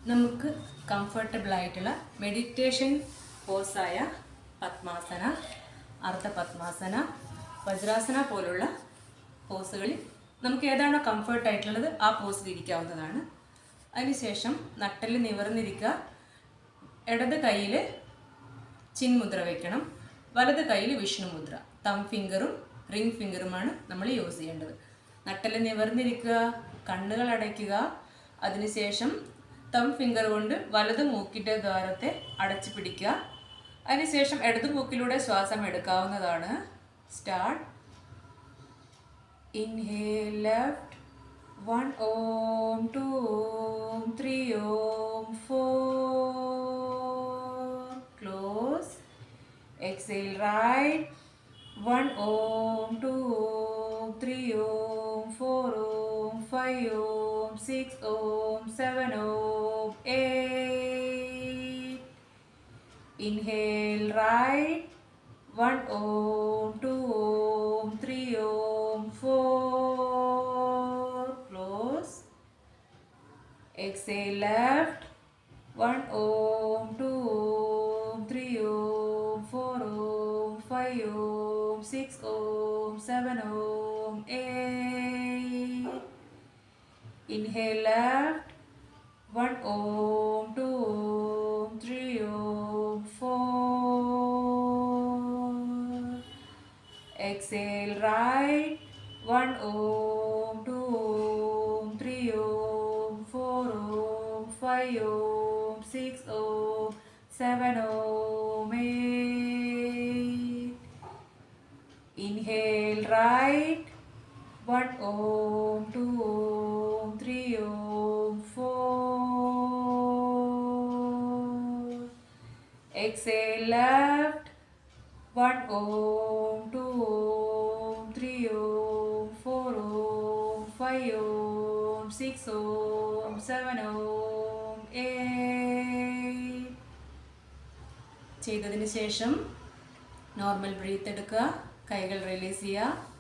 നമുക്ക് കംഫർട്ടബിൾ ആയിട്ടുള്ള മെഡിറ്റേഷൻ പോസായ പത്മാസന, അർദ്ധ പത്മാസന, വജ്രാസന പോലുള്ള പോസുകളിൽ നമുക്ക് ഏതാണോ കംഫർട്ടായിട്ടുള്ളത് ആ പോസിൽ ഇരിക്കാവുന്നതാണ്. അതിനുശേഷം നട്ടെല്ല് നിവർന്നിരിക്കുക. ഇടത് കയ്യിൽ ചിൻമുദ്ര വയ്ക്കണം, വലത് കയ്യിൽ വിഷ്ണുമുദ്ര. തം ഫിംഗറും റിംഗ് ഫിംഗറുമാണ് നമ്മൾ യൂസ് ചെയ്യേണ്ടത്. നട്ടെല്ല് നിവർന്നിരിക്കുക, കണ്ണുകൾ അടയ്ക്കുക. അതിനുശേഷം തം ഫിംഗർ കൊണ്ട് വലത് മൂക്കിൻ്റെ ദ്വാരത്തെ അടച്ചു പിടിക്കുക. അതിനുശേഷം ഇടത് മൂക്കിലൂടെ ശ്വാസം എടുക്കാവുന്നതാണ്. Start. Inhale left 1 Om 2 Om 3 Om 4. Close. Exhale right 1 Om 2 Om 3 Om 4 Om 5 Om 6 Om 7 Om 8. Inhale right 1 Om 2 Om 3 Om 4. Close. Exhale left 1 Om 2 Om 3 Om 4 Om 5 Om 6 Om 7 Om 8. Inhale left 1 Om 2 Om 3 Om 4. Exhale right 1 Om 2 Om 3 Om 4 Om 5 Om 6 Om 7 Om 8. Inhale right 1 Om 2 Om 3 Om 4. Exhale left 1 Om 2 Om 3 Om 4 Om 5 Om 6 Om 7 Om 8. ചെയ്തതിന് ശേഷം normal breath എടുക്കുക, കൈകൾ release ചെയ്യുക.